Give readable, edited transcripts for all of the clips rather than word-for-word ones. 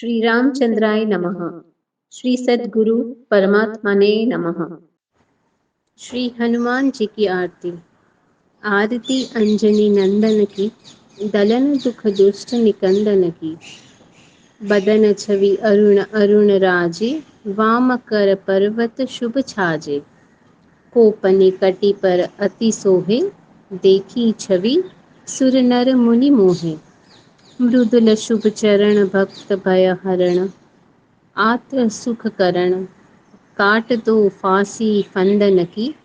श्री रामचंद्राय नमः। श्री सद्गुरु परमात्मा ने नमः। श्री हनुमान जी की आरती। आरती अंजनी नंदन की, दलन दुख दुष्ट निकंदन की। बदन छवि अरुण अरुण राजे, वाम कर पर्वत शुभ छाजे। कोपने कटि पर अति सोहे, देखी छवि सुर नर मुनि मोहे। मृदुल शुभ चरण भक्त भय हरण, आत्र सुख करण। काट दो फांसी फंदन की,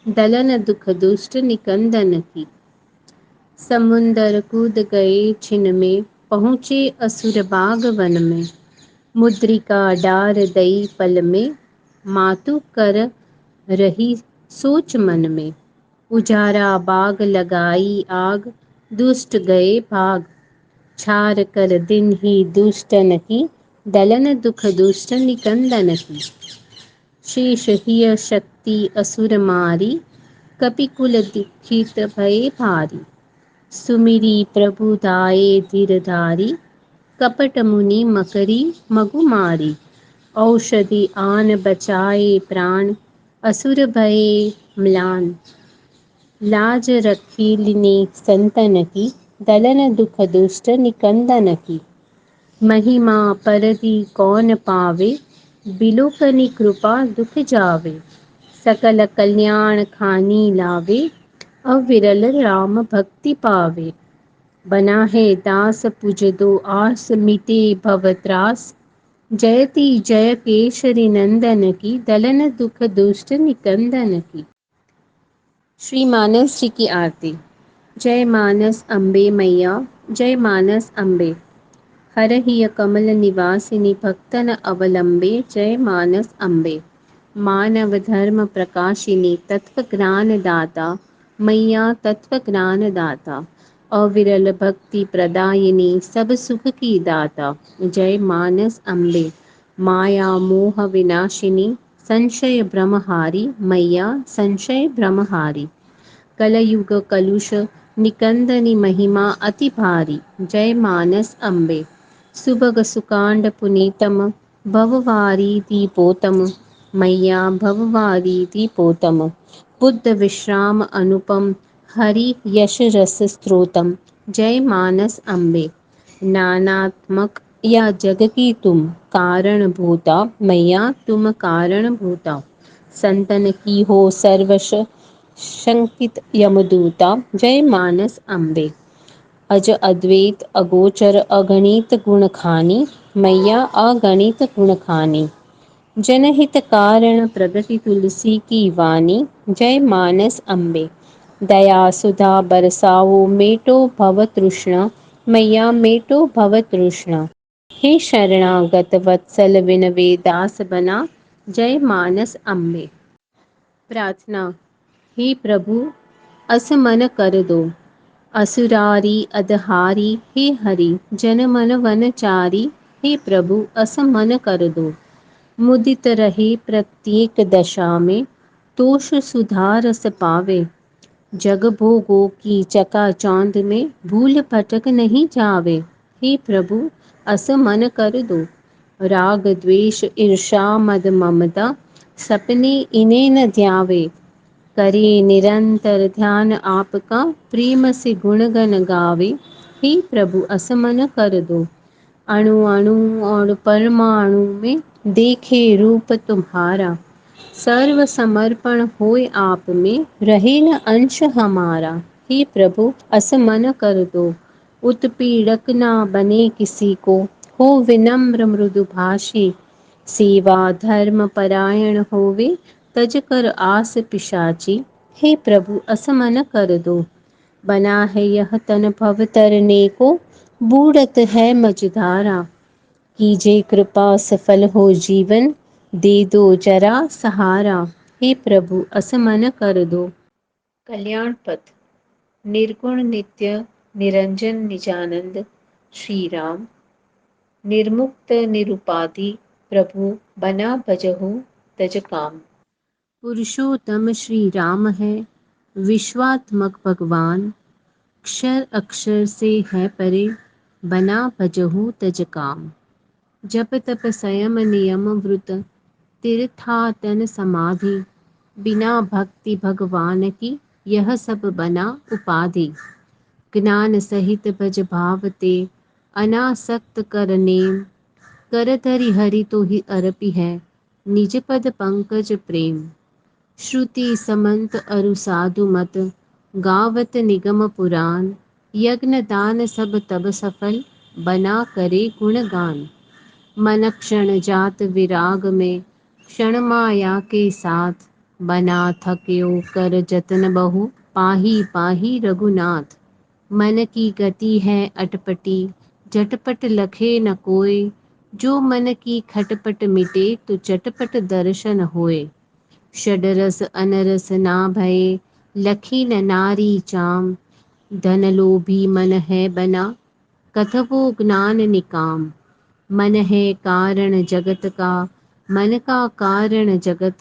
दलन दुख दुष्ट निकंदन की। समुंदर कूद गए छिन में, पहुँचे असुर बाग वन में। मुद्रिका डार दई पल में, मातु कर रही सोच मन में। उजारा बाग लगाई आग, दुष्ट गए भाग। छार कर दिन ही दुष्टन की, दलन दुख दुष्ट निकंदन की। शेष हिय शक्ति असुर मारी, कपिकुल दीक्षित भये भारी। सुमिरी प्रभु दाये धीरधारी, कपट मुनि मकरी मगुमारी। औषधि आन बचाए प्राण, असुर भये म्लान। लाज रखी लिने संतन की, दलन दुख दुष्ट निकंदन की। महिमा परदी कौन पावे, बिलोकनि कृपा दुख जावे। सकल कल्याण खानी लावे, अविरल राम भक्ति पावे। बना है दास पुज दो आस, मिटे भव त्रास। जयति जय केशरी नंदन की, दलन दुख दुष्ट निकंदन की। श्री मानस जी की आरती। जय मानस अम्बे मैया, जय मानस अम्बे। हरहिय कमल निवासिनी, भक्तन अवलंबे। जय मानस अम्बे। मानव धर्म प्रकाशिनी, तत्व ज्ञान दाता। मैया तत्व ज्ञान दाता। अविरल भक्ति प्रदायिनी, सब सुख की दाता। जय मानस अम्बे। माया मोह विनाशिनी, संशय भ्रमहारी। मैया संशय भ्रमहारी। कलयुग कलुष निकंदनी, महिमा अति भारी। जय मानस अम्बे। सुभग सुकांड पुनीतम, भववारी दीपोतम। मैया भववारी दीपोतम। बुद्ध विश्राम अनुपम, हरि यश रस स्त्रोतम। जय मानस अम्बे। नानात्मक या जग की तुम कारण भूता, मैया तुम कारण भूता। संतन की हो सर्वश शंकित यमदूता। जय मानस अम्बे। अज अद्वैत अगोचर, अगणित गुण खानी। मैया अगणित गुण खानी। जनहित कारण प्रगति तुलसी की वाणी। जय मानस अम्बे। दया सुधा बरसाओ, मेटो भव तृष्णा। मैया मेटो भव तृष्णा। हे शरणागत वत्सल विनवे दास बना। जय मानस अम्बे। प्रार्थना। हे प्रभु असमन कर दो, असुरारी अधहारी। हे हरि जन मन वनचारी। हे प्रभु असमन कर दो। मुदित रहे प्रत्येक दशा में, तोष सुधारस पावे। जग भोगों की चकाचौंध में, भूल भटक नहीं जावे। हे प्रभु असमन कर दो। राग द्वेष ईर्षा मद ममता, सपने इन्हें न ध्यावे। करे निरंतर ध्यान आपका, प्रेम से गुणगन गावे। हे प्रभु असमन कर दो। अणु अणु और परमाणु में, देखे रूप तुम्हारा। सर्व समर्पण होए आप में, रहे न अंश हमारा। हे प्रभु असमन कर दो। उत्पीड़क ना बने किसी को, हो विनम्र मृदु भाषी। सेवा धर्म परायण होवे, तज कर आस पिशाची। हे प्रभु असमन कर दो। बना है यह तन भव तरने को, बूढ़त है मझधारा। कीजे कृपा सफल हो जीवन, दे दो जरा सहारा। हे प्रभु असमन कर दो। कल्याण पथ। निर्गुण नित्य निरंजन निजानंद श्री राम। निर्मुक्त निरुपाधि प्रभु, बना भजहु तज काम। पुरुषोत्तम श्री राम है, विश्वात्मक भगवान। अक्षर अक्षर से है परे, बना भजहु तज काम। जप तप संयम नियम व्रत तीर्थाटन समाधि, बिना भक्ति भगवान की यह सब बना उपाधि। ज्ञान सहित भज भाव ते, अनासक्त कर नेम, कर धरि हरि तो ही अर्पि है, निज पद पंकज प्रेम। श्रुति समंत अरु साधु मत, गावत निगम पुराण, यज्ञ दान सब तब सफल, बना करे गुणगान। मन क्षण जात विराग में, क्षण माया के साथ, बना थक्यो कर जतन बहु, पाही पाही रघुनाथ। मन की गति है अटपटी, झटपट लखे न कोय, जो मन की खटपट मिटे तो चटपट दर्शन होए। षडरस अनरस ना भये, लखी न नारी चाम, धन लोभी मन है बना, कथवो ज्ञान निकाम। मन है कारण जगत का, मन का कारण जगत,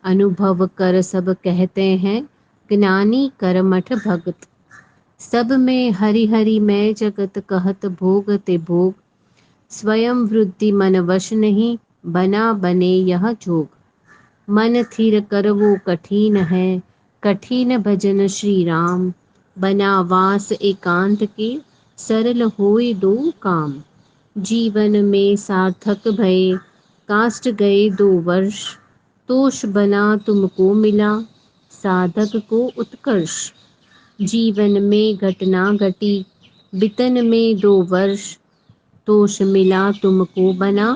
अनुभव कर सब कहते हैं, ज्ञानी कर्मठ भगत। सब में हरि हरि मैं जगत कहत भोगते भोग, स्वयं वृद्धि मन वश नहीं, बना बने यह जोग। मन थिर करवो कठिन है, कठिन भजन श्री राम, बना वास एकांत के, सरल होए दो काम। जीवन में सार्थक भये, काष्ट गए 2 वर्ष, तोष बना तुमको मिला, साधक को उत्कर्ष। जीवन में घटना घटी, बितन में 2 वर्ष, तोष मिला तुमको बना,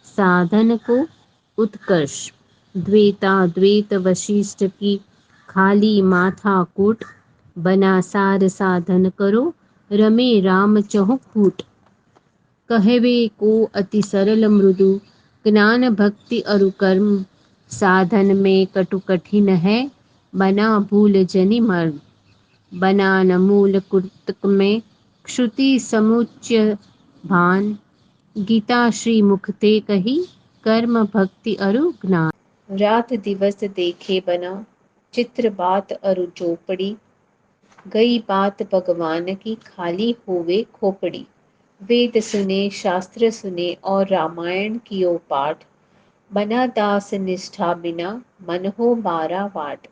साधन को उत्कर्ष। द्वेता द्वेत वशिष्ठ की, खाली माथा कूट, बना सार साधन करो, रमे राम चहु कूट। कहवे को अति सरल मृदु, ज्ञान भक्ति अरु कर्म, साधन में कटु कठिन है, बना भूल जनि मर्म। बना न मूल कुतक में, श्रुति समुच्चय भान, गीता श्री मुख ते कही, कर्म भक्ति अरु ज्ञान। रात दिवस देखे बना, चित्र बात अरु चोपड़ी, गई बात भगवान की खाली होवे खोपड़ी। वेद सुने शास्त्र सुने और रामायण कियो पाठ, बना दास निष्ठा बिना, मन हो 12 वाट।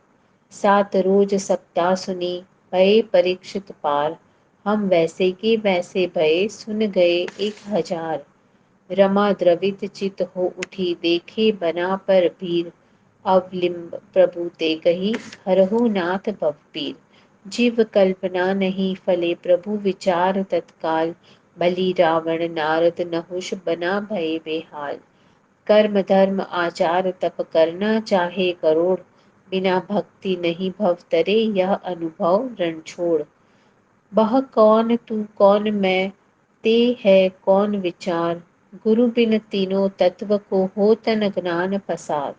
7 रोज सप्ताह सुनी, भये परीक्षित पार, हम वैसे के वैसे भये, सुन गए 1000। रमा द्रवित चित हो उठी, देखे बना पर भीर, अवलिंब प्रभु ते कही, हरहु नाथ भवपीर। जीव कल्पना नहीं फले प्रभु विचार तत्काल, बलि रावण नारद नहुष बना भये बेहाल। कर्म धर्म आचार तप करना चाहे करोड़, बिना भक्ति नहीं भव तरे, यह अनुभव रण छोड़। बह कौन तू कौन मैं, ते है कौन विचार, गुरु बिन तीनों तत्व को हो तन ज्ञान पसार।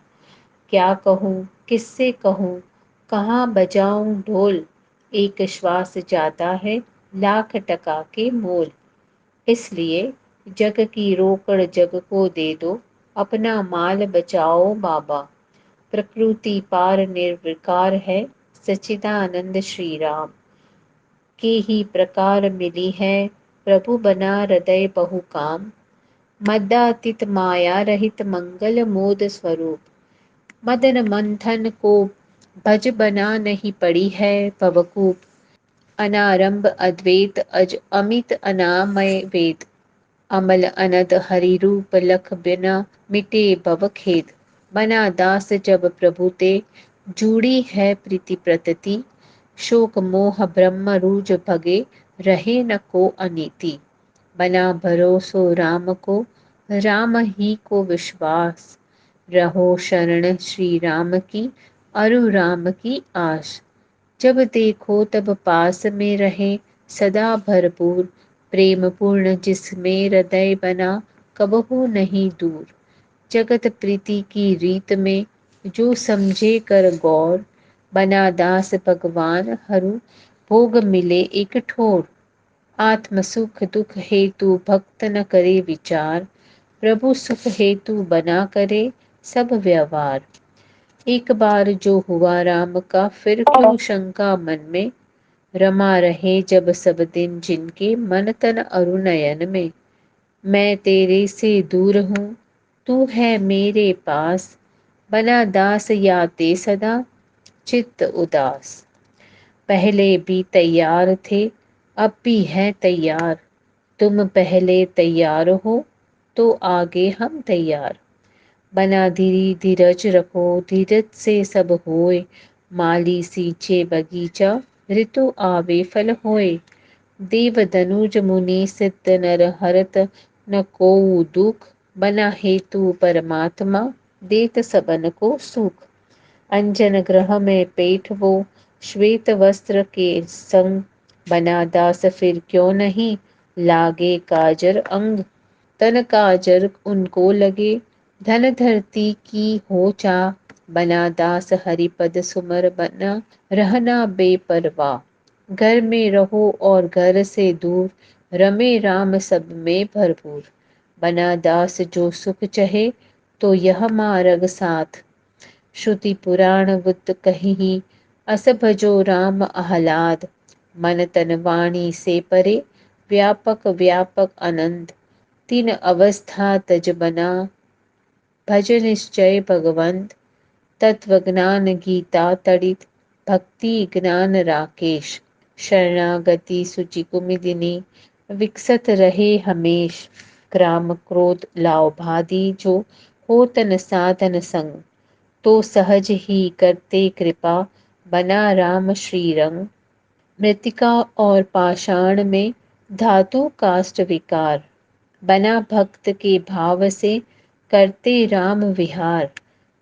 क्या कहूँ किससे कहूँ, कहाँ बजाऊं ढोल, एक श्वास जाता है, लाख टका के मोल। इसलिए जग की रोकड़ जग को दे दो, अपना माल बचाओ बाबा। प्रकृति पार निर्विकार है, सच्चिदानंद श्री राम। के ही प्रकार मिली है, प्रभु बना हृदय बहु काम। मद्दातीत माया रहित मंगल मोद स्वरूप, मदन मंथन को भज बना नहीं पड़ी है भवकूप। अनारंभ अद्वैत अज अमित अनामय वेद, अमल अनद हरि रूप लख बिना मिटे भव खेद। बना दास जब प्रभु ते, जूड़ी है प्रीति प्रतति, शोक मोह ब्रह्म रूज भगे, रहे न को अनीति। बना भरोसो राम को, राम ही को विश्वास, रहो शरण श्री राम की, अरु राम की आस। जब देखो तब पास में रहे, सदा भरपूर, प्रेम पूर्ण जिसमें हृदय बना, कबहू नहीं दूर। जगत प्रीति की रीत में, जो समझे कर गौर, बना दास भगवान हरु, भोग मिले एक ठोर। आत्म सुख दुख हेतु भक्त न करे विचार, प्रभु सुख हेतु बना करे सब व्यवहार। एक बार जो हुआ राम का, फिर क्यों शंका मन में, रमा रहे जब सब दिन जिनके, मन तन अरु नयन में। मैं तेरे से दूर हूँ, तू है मेरे पास। बना दास याते सदा, चित्त उदास। पहले भी तैयार थे, अब भी हैं तैयार। तुम पहले तैयार हो, तो आगे हम तैयार। बना धीरी धीरज रखो, धीरज से सब होए। माली सींचे बगीचा, ऋतु आवे फल होए। देव दनुज मुनि सिद्ध नर हरत, न कोउ दुख। बना हेतु परमात्मा, देत सबन को सुख। अंजन ग्रह में पेठ वो, श्वेत वस्त्र के संग। बना दास फिर क्यों नहीं, लागे काजर अंग। तन काजर उनको लगे, धन धरती की हो चा। बना दास हरिपद सुमर, बना रहना बेपरवाह। घर में रहो और घर से दूर, रमे राम सब में भरपूर। बना दास जो सुख चहे, तो यह मार्ग साथ। श्रुति पुराण बुद्ध कहीं, अस भजो राम आह्लाद। मन तन वाणी से परे, व्यापक व्यापक आनंद। तीन अवस्था तज बना, भज निश्चय भगवंत। तत्व ज्ञान गीता तड़ित, भक्ति ज्ञान राकेश। शरणागति सुचि कुमिदिनी, विकसत रहे हमेश। क्राम क्रोध लाभादि जो, हो तन साधन संग। तो सहज ही करते कृपा, बना राम श्री रंग। मृतिका और पाषाण में, धातु काष्ठ विकार। बना भक्त के भाव से, करते राम विहार।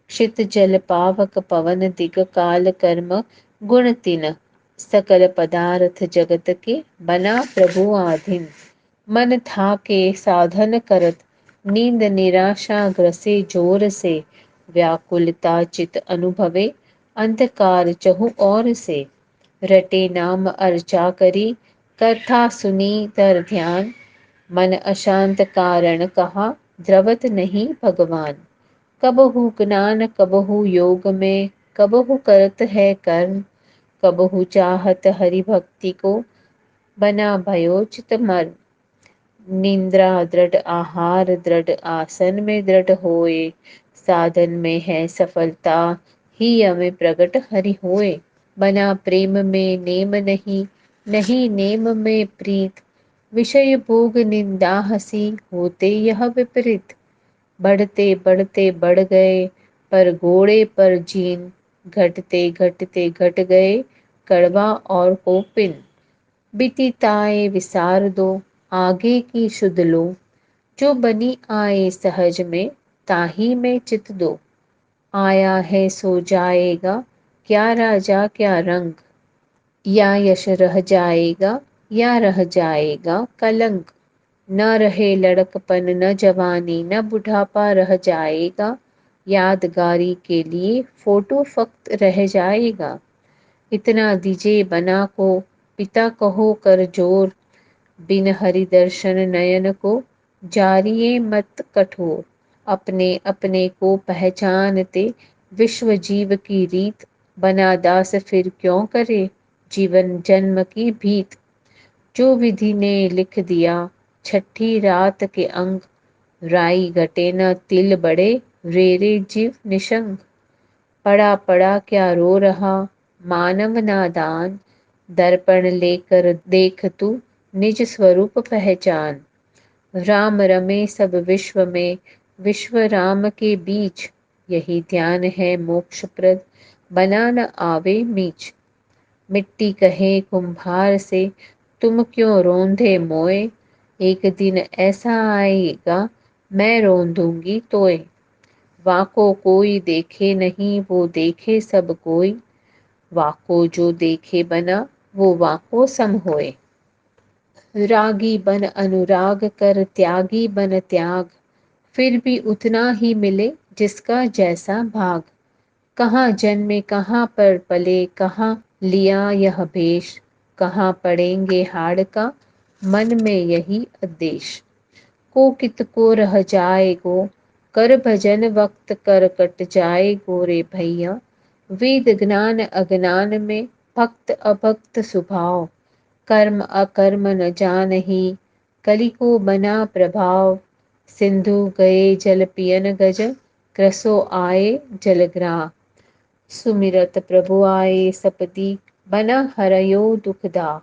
क्षित जल पावक पवन दिग काल कर्म, गुण तिन। सकल पदार्थ जगत के, बना प्रभु आधीन। मन था के साधन करत, नींद निराशा ग्रसे जोर से। व्याकुलता चित अनुभवे, अंधकार चहु और से। रटे नाम अर्चा करी, कथा सुनी तर ध्यान। मन अशांत कारण कहा, द्रवत नहीं भगवान। कबहु ज्ञान कबहु योग में, कबहु करत है कर्म। कबहु चाहत हरि भक्ति को, बना भयो चित मर्म। निंद्रा दृढ़ आहार दृढ़ आसन में दृढ़ होए। साधन में है सफलता, ही हमें प्रगट हरि होए। बना प्रेम में नेम नहीं, नहीं नेम में प्रीत। विषय भोग निंदा हसी, होते यह विपरीत। बढ़ते बढ़ते बढ़ गए, पर घोड़े पर जीन। घटते घटते घट गए, कड़वा और कोपिन। बीतीताए विसार दो, आगे की शुद्ध लो। जो बनी आए सहज में, ताही में चित दो। आया है सो जाएगा, क्या राजा क्या रंग। या यश रह जाएगा, या रह जाएगा कलंक। न रहे लड़कपन न जवानी, न बुढ़ापा रह जाएगा। यादगारी के लिए फोटो फक्त रह जाएगा। इतना दीजिए बना को, पिता कहो कर जोर। बिन हरि दर्शन नयन को, जारिए मत कठोर। अपने अपने को पहचानते, विश्व जीव की रीत। बना दास फिर क्यों करे, जीवन जन्म की भीत। जो विधि ने लिख दिया, छठी रात के अंग। राई घटे न तिल बड़े, रे रे जीव निशंग। पड़ा पड़ा क्या रो रहा, मानव नादान। दर्पण लेकर देख तू, निज स्वरूप पहचान। राम रमे सब विश्व में, विश्व राम के बीच। यही ध्यान है मोक्षप्रद, बना न आवे मीच। मिट्टी कहे कुम्हार से, तुम क्यों रोंधे मोए। एक दिन ऐसा आएगा, मैं रोंधूंगी तोए। वाको कोई देखे नहीं, वो देखे सब कोई। वाको जो देखे बना, वो वाको सम होए। रागी बन अनुराग कर, त्यागी बन त्याग। फिर भी उतना ही मिले, जिसका जैसा भाग। कहाँ जन्मे कहाँ पर पले, कहाँ लिया यह भेष। कहाँ पड़ेंगे हाड़ का, मन में यही उद्देश। को कित को रह जाए गो, कर भजन वक्त कर कट जाए गो रे भैया। वेद ज्ञान अज्ञान में, भक्त अभक्त स्वभाव। कर्म अकर्म न जानही, कलि को बना प्रभाव, सिंधु गए जल पियन गज, क्रसो आए जलग्राह। सुमिरत प्रभु आए सपति, बना हरयो दुखदा।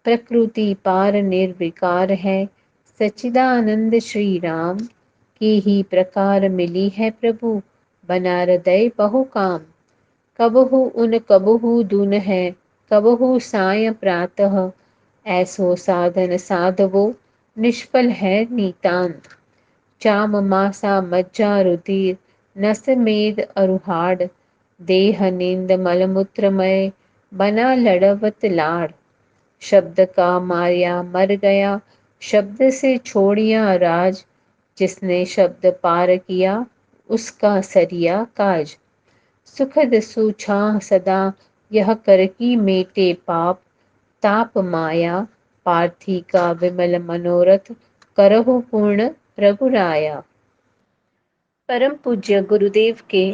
प्रकृति पार निर्विकार है, सच्चिदानंद श्री राम। की ही प्रकार मिली है प्रभु, बना हृदय बहु काम। कबहु उन कबहु दून है, कबहु साय प्रातः। ऐसो साधन साधवो, निष्फल है नितांत। चाम मासा मज्जा रुधिर, नस मेद अरुहाड़। देह नींद मलमूत्रमय, बना लड़वत लाड़। शब्द का मारिया मर गया, शब्द से छोड़िया राज। जिसने शब्द पार किया, उसका सरिया काज। सुखद सुछाह सदा, यह कर की मेटे पाप। ताप माया पार्थी का विमल मनोरथ, करहु पूर्ण रघुराया। परम पूज्य गुरुदेव के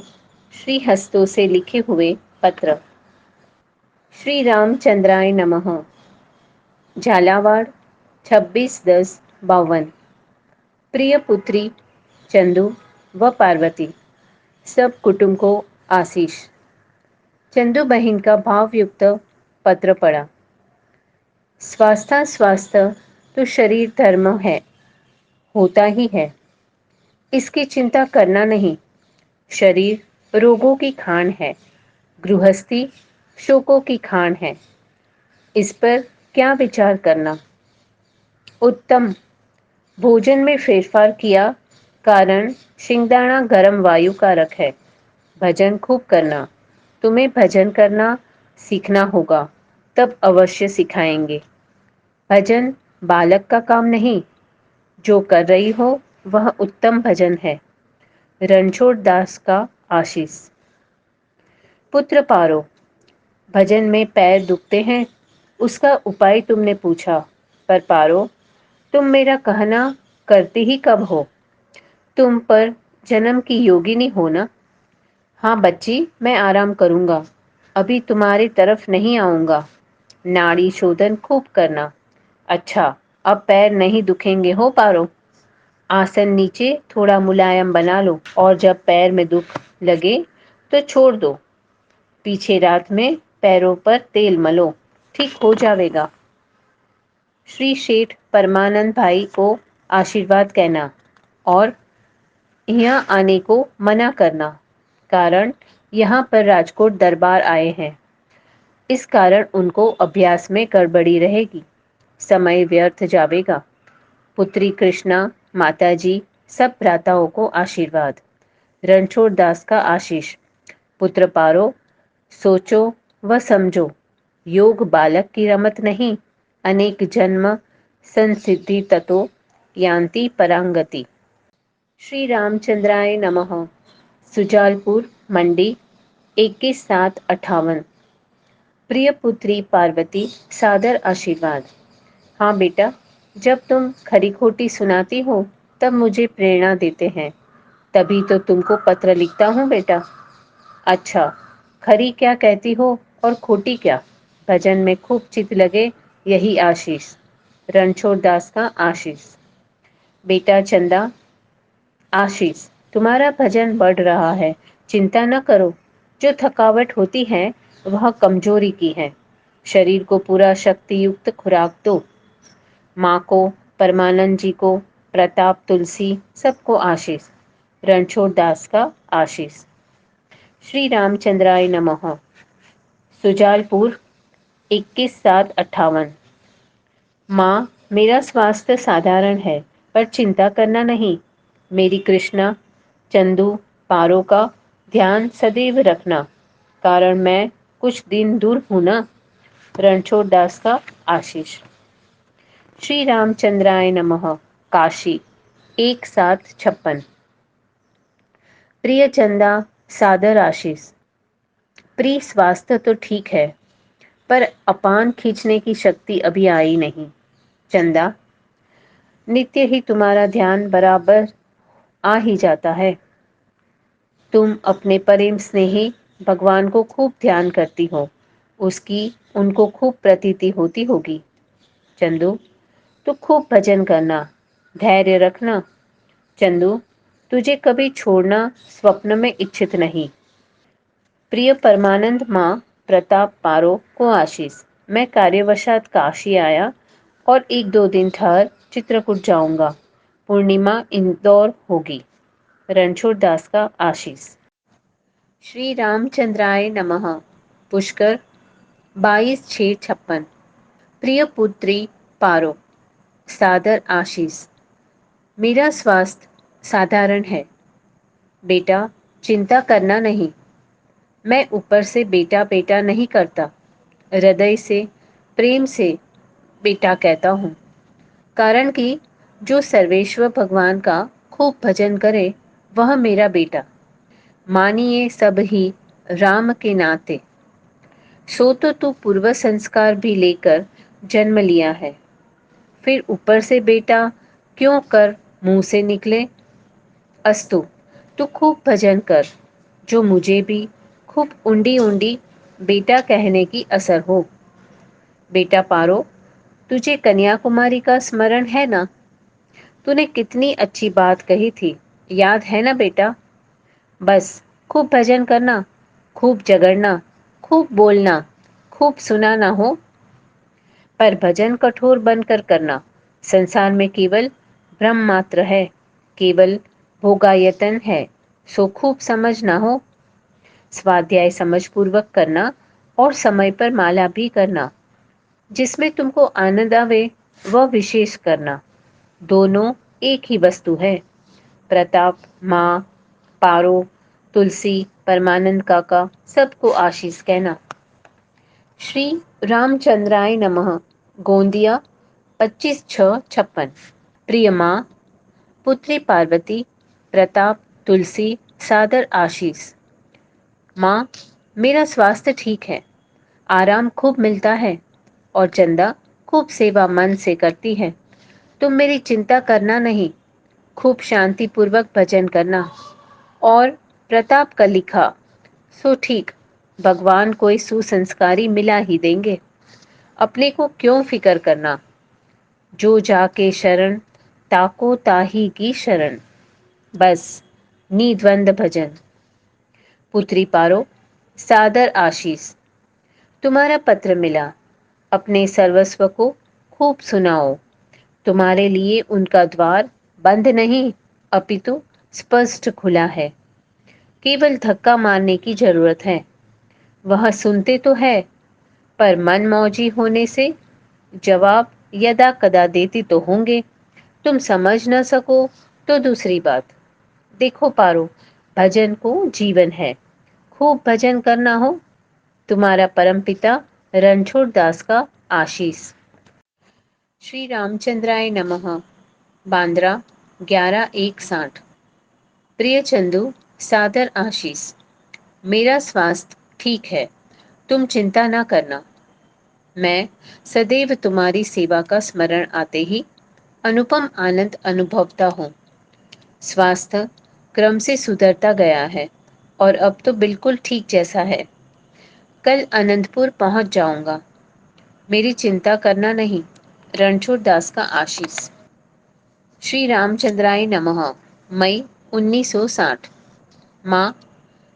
श्री हस्तों से लिखे हुए पत्र। श्री रामचंद्राय नमः। झालावाड़ 26/10/52। प्रिय पुत्री चंदू व पार्वती, सब कुटुंब को आशीष। चंदू बहन का भावयुक्त पत्र पढ़ा। स्वास्थ्य तो शरीर धर्म है, होता ही है, इसकी चिंता करना नहीं। शरीर रोगों की खान है, गृहस्थी शोकों की खान है, इस पर क्या विचार करना। उत्तम भोजन में फेरफार किया, कारण शिंगदाणा गर्म वायु कारक है। भजन खूब करना, तुम्हें भजन करना सीखना होगा, तब अवश्य सिखाएंगे। भजन बालक का काम नहीं, जो कर रही हो वह उत्तम भजन है। रणछोड़ दास का आशीष। पुत्र पारो, भजन में पैर दुखते हैं, उसका उपाय तुमने पूछा, पर पारो तुम मेरा कहना करती ही कब हो। तुम पर जन्म की योगिनी हो ना। हाँ बच्ची, मैं आराम करूंगा, अभी तुम्हारी तरफ नहीं आऊंगा। नाड़ी शोधन खूब करना। अच्छा, अब पैर नहीं दुखेंगे हो पारो। आसन नीचे थोड़ा मुलायम बना लो, और जब पैर में दुख लगे तो छोड़ दो। पीछे रात में पैरों पर तेल मलो, ठीक हो जाएगा। श्री शेठ परमानंद भाई को आशीर्वाद कहना और यहाँ आने को मना करना, कारण यहाँ पर राजकोट दरबार आए हैं। इस कारण उनको अभ्यास में गड़बड़ी रहेगी, समय व्यर्थ जावेगा। पुत्री कृष्णा, माताजी, सब भ्राताओं को आशीर्वाद। रणछोड़ दास का आशीष। पुत्र पारो, सोचो व समझो, योग बालक की रमत नहीं। अनेक जन्म संसिद्धि ततो यान्ति परांगति। श्री रामचंद्राय नमः। सुजालपुर मंडी 21/7/58। प्रिय पुत्री पार्वती, सादर आशीर्वाद। हाँ बेटा, जब तुम खरी खोटी सुनाती हो तब मुझे प्रेरणा देते हैं, तभी तो तुमको पत्र लिखता हूँ बेटा। अच्छा, खरी क्या कहती हो और खोटी क्या। भजन में खूब चित लगे, यही आशीष। रणछोड़ दास का आशीष। बेटा चंदा, आशीष, तुम्हारा भजन बढ़ रहा है, चिंता न करो। जो थकावट होती है वह कमजोरी की है। शरीर को पूरा शक्ति युक्त खुराक दो। माँ को, परमानंद जी को, प्रताप, तुलसी, सबको आशीष। रणछोड़ दास का आशीष। श्री रामचंद्राय नमः। सुजालपुर 21/7/58। माँ, मेरा स्वास्थ्य साधारण है, पर चिंता करना नहीं। मेरी कृष्णा, चंदू, पारो का ध्यान सदैव रखना, कारण मैं कुछ दिन दूर हूं ना। रणछोड़ दास का आशीष। श्री रामचंद्राय नमः। काशी 1/7/56। प्रिय चंदा, सादर आशीष। प्रिय, स्वास्थ्य तो ठीक है, पर अपान खींचने की शक्ति अभी आई नहीं। चंदा, नित्य ही तुम्हारा ध्यान बराबर आ ही जाता है। तुम अपने प्रेम स्नेही भगवान को खूब ध्यान करती हो, उसकी उनको खूब प्रतीति होती होगी। चंदू, तो खूब भजन करना, धैर्य रखना। चंदू, तुझे कभी छोड़ना स्वप्न में इच्छित नहीं। प्रिय परमानंद माँ प्रताप पारो को आशीष। मैं कार्यवशात काशी आया और 1-2 दिन ठहर चित्रकूट जाऊंगा। पूर्णिमा इंदौर होगी। रणछोड़ दास का आशीष। श्री रामचंद्राय नमः। पुष्कर 22/6/56। प्रिय पुत्री पारो, सादर आशीष। मेरा स्वास्थ्य साधारण है बेटा, चिंता करना नहीं। मैं ऊपर से बेटा बेटा नहीं करता, हृदय से प्रेम से बेटा कहता हूँ। कारण कि जो सर्वेश्वर भगवान का खूब भजन करे वह मेरा बेटा। मानिए सब ही राम के नाते। सो तो तू पूर्व संस्कार भी लेकर जन्म लिया है, फिर ऊपर से बेटा क्यों कर मुंह से निकले। अस्तु, तू खूब भजन कर, जो मुझे भी खूब ऊंडी ऊंडी बेटा कहने की असर हो। बेटा पारो, तुझे कन्याकुमारी का स्मरण है ना? तूने कितनी अच्छी बात कही थी, याद है ना बेटा? बस खूब भजन करना, खूब जगड़ना, खूब बोलना, खूब सुनाना हो। पर भजन कठोर बनकर करना। संसार में केवल भ्रम मात्र है, केवल भोगायतन है। सो खूब समझना हो। स्वाध्याय समझपूर्वक करना और समय पर माला भी करना। जिसमें तुमको आनंद आवे वह विशेष करना। दोनों एक ही वस्तु है। प्रताप, माँ, पारो, तुलसी, परमानंद काका सबको आशीष कहना। श्री रामचंद्राय नमः। गोंदिया 25/6/56। प्रिय माँ, पुत्री पार्वती, प्रताप, तुलसी सादर आशीष। माँ, मेरा स्वास्थ्य ठीक है, आराम खूब मिलता है और चंदा खूब सेवा मन से करती है। तुम मेरी चिंता करना नहीं, खूब शांति पूर्वक भजन करना। और प्रताप का लिखा सो ठीक, भगवान कोई सुसंस्कारी मिला ही देंगे। अपने को क्यों फिकर करना। जो जाके शरण ताको ताही की शरण। बस निद्वंद भजन। पुत्री पारो, सादर आशीष। तुम्हारा पत्र मिला, अपने सर्वस्व को खूब सुनाओ। तुम्हारे लिए उनका द्वार बंद नहीं अपितु स्पष्ट खुला है। केवल धक्का मारने की जरूरत है। वह सुनते तो है, पर मन मौजी होने से जवाब यदा कदा देती तो होंगे। तुम समझ न सको तो दूसरी बात। देखो पारो, भजन को जीवन है, खूब भजन करना हो। तुम्हारा परमपिता रणछोड़ दास का आशीष। श्री रामचंद्राय नमः। बांद्रा 11/1/60। प्रिय चंदू, सादर आशीष। मेरा स्वास्थ्य ठीक है, तुम चिंता ना करना। मैं सदैव तुम्हारी सेवा का स्मरण आते ही अनुपम आनंद अनुभवता हूँ। स्वास्थ्य क्रम से सुधरता गया है और अब तो बिल्कुल ठीक जैसा है। कल अनंतपुर पहुंच जाऊंगा। मेरी चिंता करना नहीं। रणछोड़ दास का आशीष। श्री रामचंद्राय नमः। मई 1960। माँ,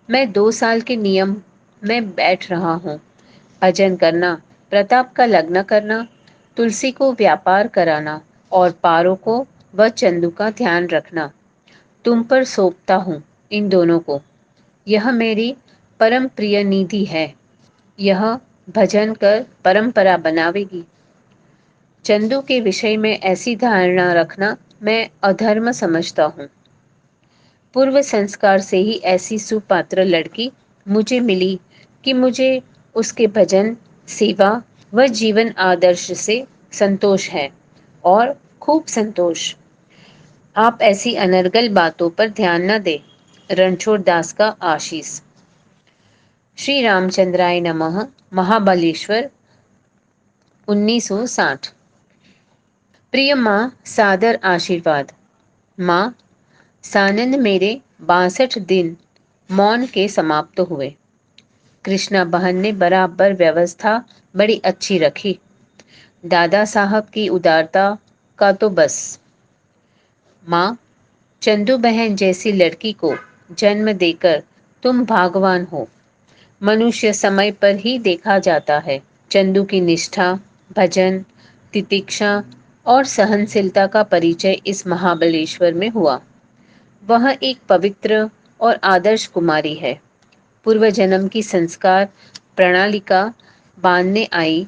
मैं 2 साल के नियम में बैठ रहा हूँ। भजन करना, प्रताप का लग्न करना, तुलसी को व्यापार कराना और पारो को व चंदू का ध्यान रखना। तुम पर सौंपता हूँ इन दोनों को। यह मेरी परम प्रिय निधि है। यह भजन कर परंपरा बनावेगी। चंदू के विषय में ऐसी धारणा रखना मैं अधर्म समझता हूँ। पूर्व संस्कार से ही ऐसी सुपात्र लड़की मुझे मिली कि मुझे उसके भजन, सेवा व जीवन आदर्श से संतोष है और खूब संतोष। आप ऐसी अनर्गल बातों पर ध्यान न दे। रणछोड़ दास का आशीष। श्री रामचंद्राय नमः। महाबलेश्वर 1960। प्रिय माँ, सादर आशीर्वाद। माँ, सानंद मेरे 62 दिन मौन के समाप्त हुए। कृष्णा बहन ने बराबर व्यवस्था बड़ी अच्छी रखी। दादा साहब की उदारता का तो बस। माँ, चंदू बहन जैसी लड़की को जन्म देकर तुम भाग्यवान हो। मनुष्य समय पर ही देखा जाता है। चंदू की निष्ठा, भजन, तितिक्षा और सहनशीलता का परिचय इस महाबलेश्वर में हुआ। वह एक पवित्र और आदर्श कुमारी है। पूर्व जन्म की संस्कार प्रणालिका बांधने आई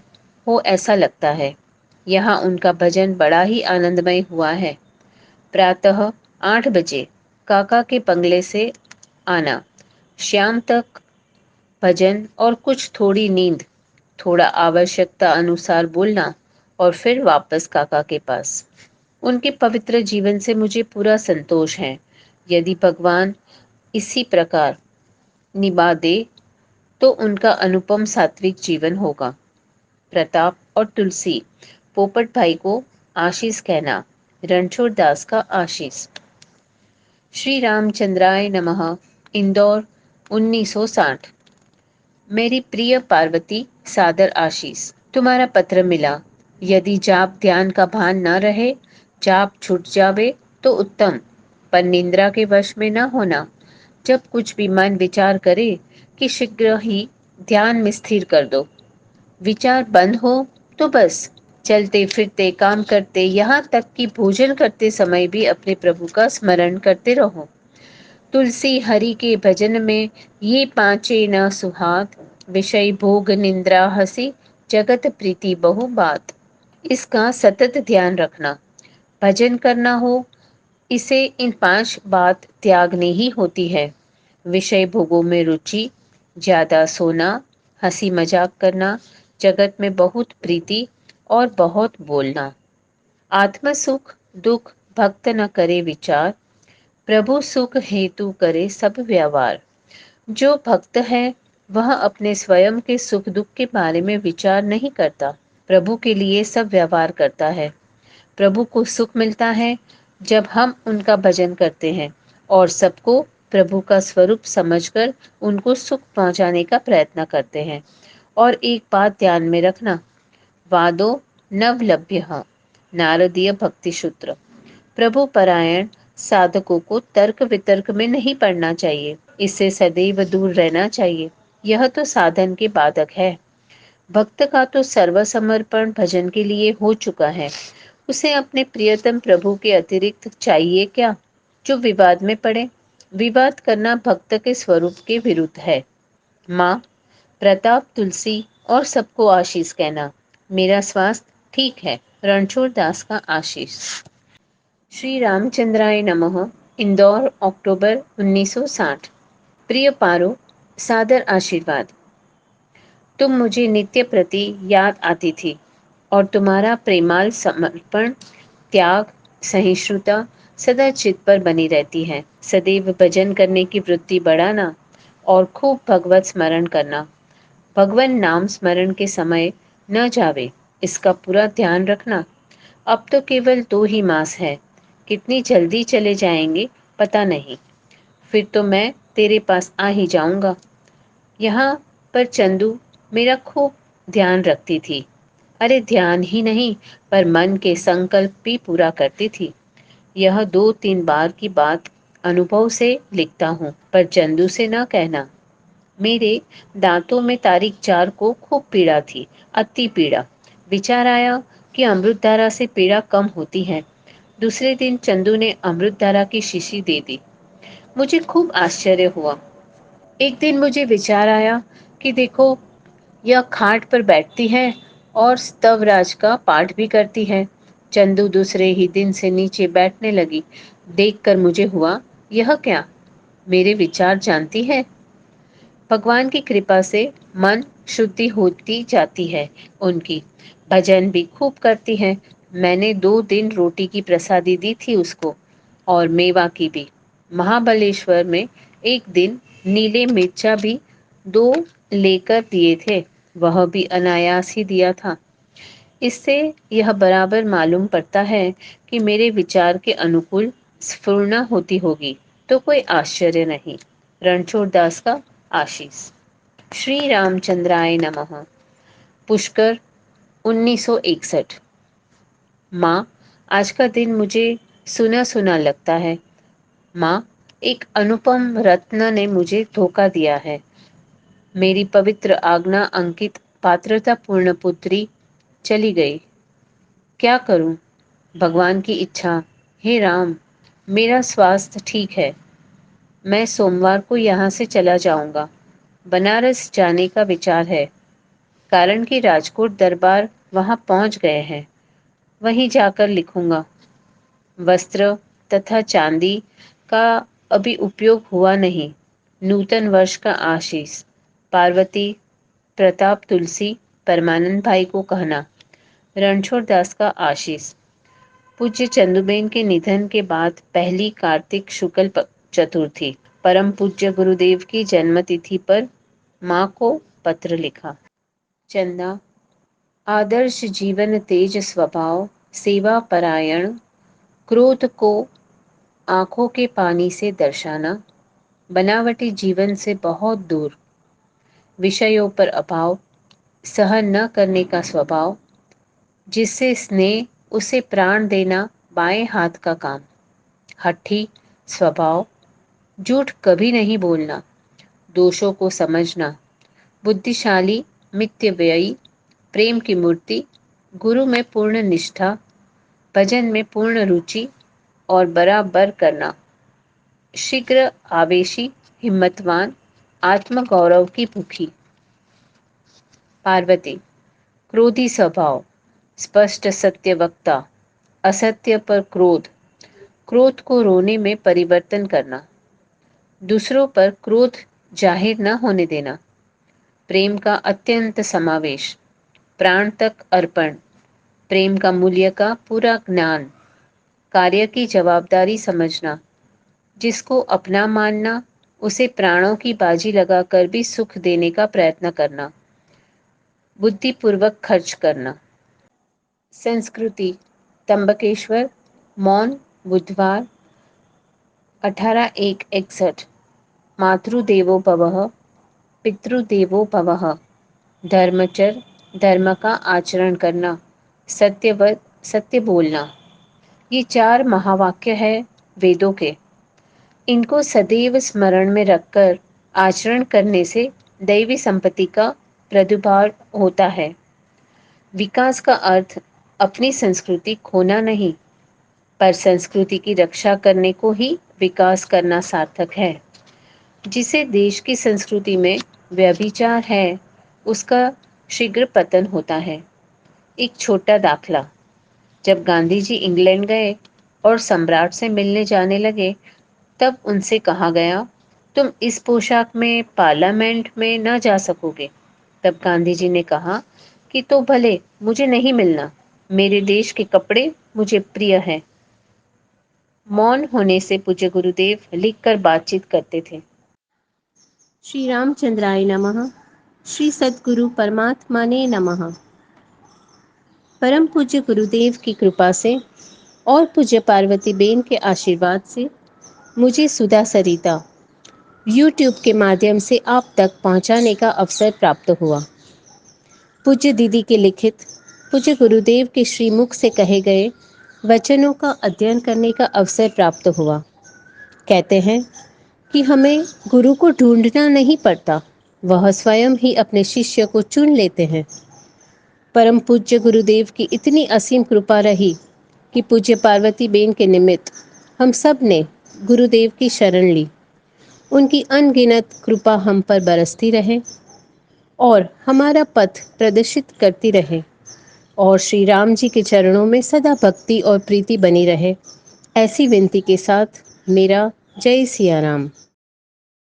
हो ऐसा लगता है। यहाँ उनका भजन बड़ा ही आनंदमय हुआ है। प्रातः 8 बजे काका के बंगले से आना, शाम तक भजन और कुछ थोड़ी नींद, थोड़ा आवश्यकता अनुसार बोलना और फिर वापस काका के पास। उनके पवित्र जीवन से मुझे पूरा संतोष है। यदि भगवान इसी प्रकार निभा दे तो उनका अनुपम सात्विक जीवन होगा। प्रताप और तुलसी, पोपट भाई को आशीष कहना। रणछोड़ दास का आशीष। श्री रामचंद्राय नमः। इंदौर 1960। मेरी प्रिय पार्वती, सादर आशीष। तुम्हारा पत्र मिला। यदि जाप ध्यान का भान न रहे, जाप छूट जावे तो उत्तम, पर निंद्रा के वश में न होना। जब कुछ भी मन विचार करे कि शीघ्र ही ध्यान में स्थिर कर दो। विचार बंद हो तो बस चलते फिरते काम करते, यहाँ तक कि भोजन करते समय भी अपने प्रभु का स्मरण करते रहो। तुलसी हरि के भजन में ये पांचे न सुहात, विषय भोग निंद्रा हसी, जगत प्रीति बहु बात। इसका सतत ध्यान रखना। भजन करना हो, इसे इन 5 बात त्यागनी ही होती है। विषय भोगों में रुचि, ज्यादा सोना, हंसी मजाक करना, जगत में बहुत प्रीति और बहुत बोलना। आत्म सुख दुख भक्त न करे विचार, प्रभु सुख हेतु करे सब व्यवहार। जो भक्त है वह अपने स्वयं के सुख दुख के बारे में विचार नहीं करता, प्रभु के लिए सब व्यवहार करता है। प्रभु को सुख मिलता है जब हम उनका भजन करते हैं और सबको प्रभु का स्वरूप समझकर उनको सुख पहुंचाने का प्रयत्न करते हैं। और एक बात ध्यान में रखना, वादो नवलभ्य, नारदीय भक्ति सूत्र। प्रभु परायण साधकों को तर्क वितर्क में नहीं पड़ना चाहिए, इससे सदैव दूर रहना चाहिए। यह तो साधन के बाधक है। भक्त का तो सर्वसमर्पण भजन के लिए हो चुका है। उसे अपने प्रियतम प्रभु के अतिरिक्त चाहिए क्या? जो विवाद में पड़े। विवाद करना भक्त के स्वरूप के विरुद्ध है। माँ, प्रताप, तुलसी और सबको आशीष कहना। मेरा स्वास्थ्य ठीक है। रणछोड़ दास का आशीष। श्री रामचंद्राय नमः। इंदौर, अक्टूबर 1960। प्रिय पारो, सादर आशीर्वाद। तुम मुझे नित्य प्रति याद आती थी और तुम्हारा प्रेमाल समर्पण, त्याग, सहिष्णुता सदा चित पर बनी रहती है। सदैव भजन करने की वृत्ति बढ़ाना और खूब भगवत स्मरण करना। भगवान नाम स्मरण के समय न जावे, इसका पूरा ध्यान रखना। अब तो केवल 2 ही मास है, कितनी जल्दी चले जाएंगे पता नहीं। फिर तो मैं तेरे पास आ ही जाऊंगा। यहाँ पर चंदू मेरा खूब ध्यान रखती थी। अरे ध्यान ही नहीं, पर मन के संकल्प भी पूरा करती थी। यह 2-3 बार की बात अनुभव से लिखता हूँ, पर चंदू से न कहना। मेरे दांतों में तारीख 4 को खूब पीड़ा थी, अति पीड़ा। विचार आया कि अमृतधारा से पीड़ा कम होती है। दूसरे दिन चंदू ने अमृतधारा की शीशी दे दी। मुझे खूब आश्चर्य हुआ। एक दिन मुझे विचार आया कि देखो, यह खाट पर बैठती है और स्तवराज का पाठ भी करती है। चंदू दूसरे ही दिन से नीचे बैठने लगी। देखकर मुझे हुआ, यह क्या, मेरे विचार जानती है। भगवान की कृपा से मन शुद्धि होती जाती है उनकी। भजन भी खूब करती है। मैंने 2 दिन रोटी की प्रसादी दी थी उसको और मेवा की भी। महाबलेश्वर में एक दिन नीले मिर्चा भी 2 लेकर दिए थे, वह भी अनायास ही दिया था। इससे यह बराबर मालूम पड़ता है कि मेरे विचार के अनुकूल स्फूर्णा होती होगी, तो कोई आश्चर्य नहीं। रणछोड़ दास का आशीष। श्री रामचंद्राय नमः। पुष्कर 1961। माँ, आज का दिन मुझे सुना सुना लगता है। माँ, एक अनुपम रत्न ने मुझे धोखा दिया है। मेरी पवित्र आज्ञा अंकित पात्रता पूर्ण पुत्री चली गई। क्या करूं? भगवान की इच्छा। हे राम, मेरा स्वास्थ्य ठीक है। मैं सोमवार को यहाँ से चला जाऊंगा। बनारस जाने का विचार है, कारण कि राजकोट दरबार वहां पहुंच गए हैं। वहीं जाकर लिखूंगा। वस्त्र तथा चांदी का अभी उपयोग हुआ नहीं। नूतन वर्ष का आशीष। पार्वती, प्रताप, तुलसी, परमानंद भाई को कहना। रणछोड़ दास का आशीष। पूज्य चंदुबेन के निधन के बाद पहली कार्तिक शुक्ल चतुर्थी, परम पूज्य गुरुदेव की जन्मतिथि पर माँ को पत्र लिखा। चंदा, आदर्श जीवन तेज स्वभाव, सेवा परायण, क्रोध को आंखों के पानी से दर्शाना, बनावटी जीवन से बहुत दूर, विषयों पर अभाव, सहन न करने का स्वभाव, जिससे स्नेह उसे प्राण देना बाएं हाथ का काम, हठी स्वभाव, झूठ कभी नहीं बोलना, दोषों को समझना, बुद्धिशाली, मितव्ययी, प्रेम की मूर्ति, गुरु में पूर्ण निष्ठा, भजन में पूर्ण रुचि और बराबर करना, शीघ्र आवेशी, हिम्मतवान, आत्मगौरव की भूखी। पार्वती, क्रोधी स्वभाव, स्पष्ट सत्य वक्ता, असत्य पर क्रोध, क्रोध को रोने में परिवर्तन करना, दूसरों पर क्रोध जाहिर न होने देना, प्रेम का अत्यंत समावेश, प्राण तक अर्पण, प्रेम का मूल्य का पूरा ज्ञान, कार्य की जवाबदारी समझना, जिसको अपना मानना, उसे प्राणों की बाजी लगाकर भी सुख देने का प्रयत्न करना, बुद्धिपूर्वक खर्च करना। संस्कृति, तंबकेश्वर, मौन, बुधवार 18/1/61। मातृदेवो भवः, पितृदेवो भवः, धर्मचर, धर्म का आचरण करना, सत्यवत, सत्य बोलना। ये 4 महावाक्य है वेदों के। इनको सदैव स्मरण में रखकर आचरण करने से दैवी संपत्ति का प्रादुर्भाव होता है। विकास का अर्थ अपनी संस्कृति खोना नहीं, पर संस्कृति की रक्षा करने को ही विकास करना सार्थक है। जिसे देश की संस्कृति में व्यभिचार है, उसका शीघ्र पतन होता है। एक छोटा दाखला, जब गांधी जी इंग्लैंड गए और सम्राट से मिलने जाने लगे, तब उनसे कहा गया, तुम इस पोशाक में पार्लियामेंट में न जा सकोगे। तब गांधी जी ने कहा कि तो भले, मुझे नहीं मिलना, मेरे देश के कपड़े मुझे प्रिय हैं। मौन होने से पूज्य गुरुदेव लिखकर बातचीत करते थे। श्री रामचंद्राय नमः। श्री सद्गुरु परमात्मा ने नमः। परम पूज्य गुरुदेव की कृपा से और पूज्य पार्वती बेन के आशीर्वाद से मुझे सुधा सरिता YouTube के माध्यम से आप तक पहुंचाने का अवसर प्राप्त हुआ। पूज्य दीदी के लिखित, पूज्य गुरुदेव के श्रीमुख से कहे गए वचनों का अध्ययन करने का अवसर प्राप्त हुआ। कहते हैं कि हमें गुरु को ढूंढना नहीं पड़ता, वह स्वयं ही अपने शिष्य को चुन लेते हैं। परम पूज्य गुरुदेव की इतनी असीम कृपा रही कि पूज्य पार्वती बेन के निमित्त हम सब ने गुरुदेव की शरण ली। उनकी अनगिनत कृपा हम पर बरसती रहे और हमारा पथ प्रदर्शित करती रहे, और श्री राम जी के चरणों में सदा भक्ति और प्रीति बनी रहे। ऐसी विनती के साथ मेरा जय सिया राम।